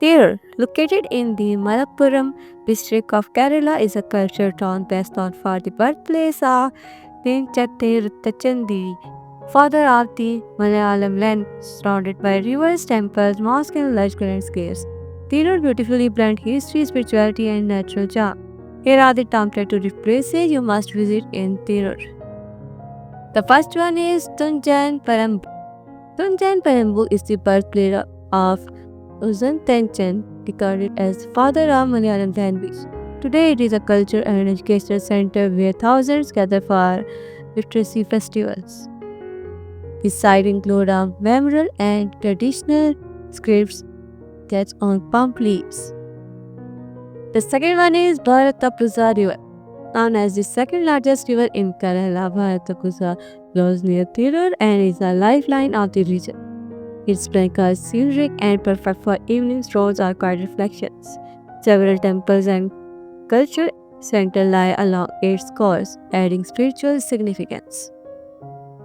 Tirur, located in the Malappuram district of Kerala, is a culture town best known for the birthplace of Tinchatirutachandi, father of the Malayalam land, surrounded by rivers, temples, mosques, and lush landscapes. Tirur beautifully blends history, spirituality, and natural charm. Here are the top 10 tourist places you must visit in Tirur. The first one is Tunjan Parambu. Tunjan Parambu is the birthplace of Uzun Tenchan, regarded as father of Malayalam language. Today, it is a culture and educational center where thousands gather for literacy festivals. Its site include a memorial and traditional scripts that's on palm leaves. The second one is Bharatapuza River. Known as the second largest river in Kerala, Bharatapuza flows near Tirur and is a lifeline of the region. Its banks are scenic and perfect for evening strolls or quiet reflections. Several temples and cultural centers lie along its course, adding spiritual significance.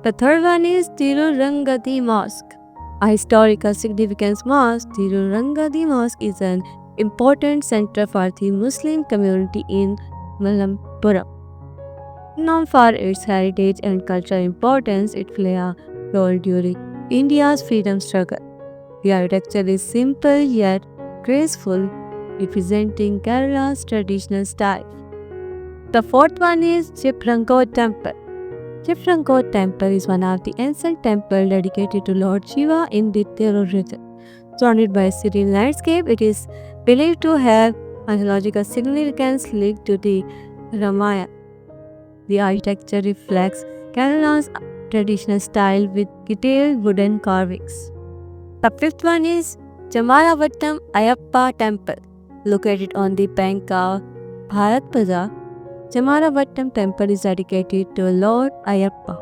The third one is Tirurangadi Mosque. A historical significance mosque, Tirurangadi Mosque is an important center for the Muslim community in Malappuram. Known for its heritage and cultural importance, it played a role during India's freedom struggle. The architecture is simple yet graceful, representing Kerala's traditional style. The fourth one is Chiprango Temple. Chiprango Temple is one of the ancient temples dedicated to Lord Shiva in the Tirur region. Surrounded by a serene landscape, it is believed to have mythological significance linked to the Ramayana. The architecture reflects Kerala's traditional style with detailed wooden carvings. The fifth one is Jamaravattam Ayappa Temple. Located on the bank of Bharatpuza, Jamaravattam Temple is dedicated to Lord Ayappa.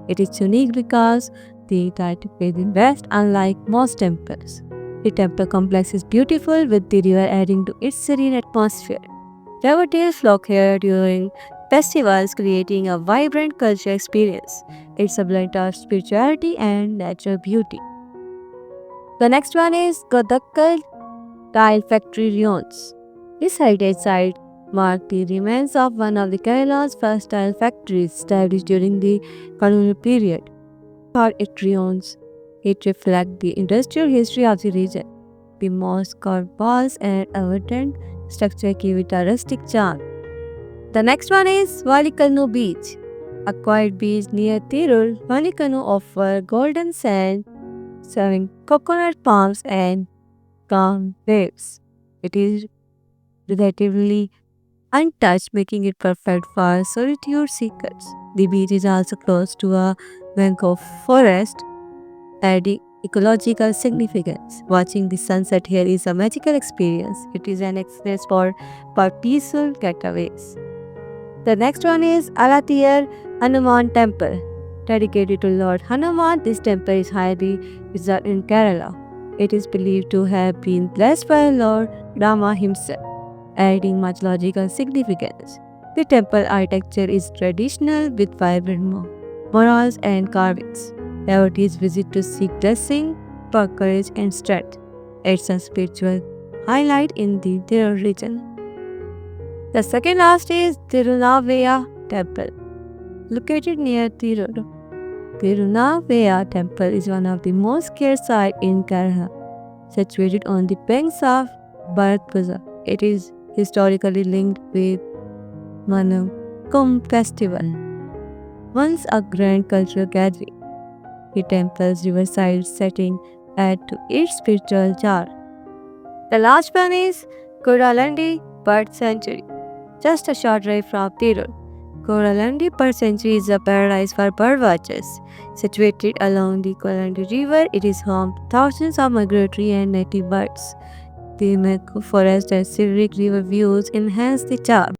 It is unique because the title is in west, unlike most temples. The temple complex is beautiful with the river adding to its serene atmosphere. Devotees flock here during festivals, creating a vibrant cultural experience. It's a blend of spirituality and natural beauty. The next one is Kodakkal Tile Factory Ruins. This heritage site marks the remains of one of the Kerala's first tile factories established during the colonial period. For its ruins, it reflects the industrial history of the region. The moss carved walls and abundant structure give it a rustic charm. The next one is Valikanu Beach. A quiet beach near Tirur, Valikanu offers golden sand, serving coconut palms and calm waves. It is relatively untouched, making it perfect for solitude seekers. The beach is also close to a mangrove forest, adding ecological significance. Watching the sunset here is a magical experience. It is an excellent spot for peaceful getaways. The next one is Alatiyar Hanuman Temple. Dedicated to Lord Hanuman, this temple is highly reserved in Kerala. It is believed to have been blessed by Lord Rama himself, adding much logical significance. The temple architecture is traditional with vibrant murals and carvings. Devotees visit to seek blessing, for courage and strength. It's a spiritual highlight in the Tirur region. The second last is Tirunavaya Temple. Located near Tirur, Tirunavaya Temple is one of the most sacred sites in Kerala. Situated on the banks of Bharatpuza, it is historically linked with Manam festival, once a grand cultural gathering. The temple's riverside setting add to its spiritual charm. The last one is Kodalandi Bird Sanctuary, just a short drive from Tirur. Kodalandi Bird Sanctuary is a paradise for birdwatchers. Situated along the Kodalandi River, it is home to thousands of migratory and native birds. The mangrove forest and scenic river views enhance the charm.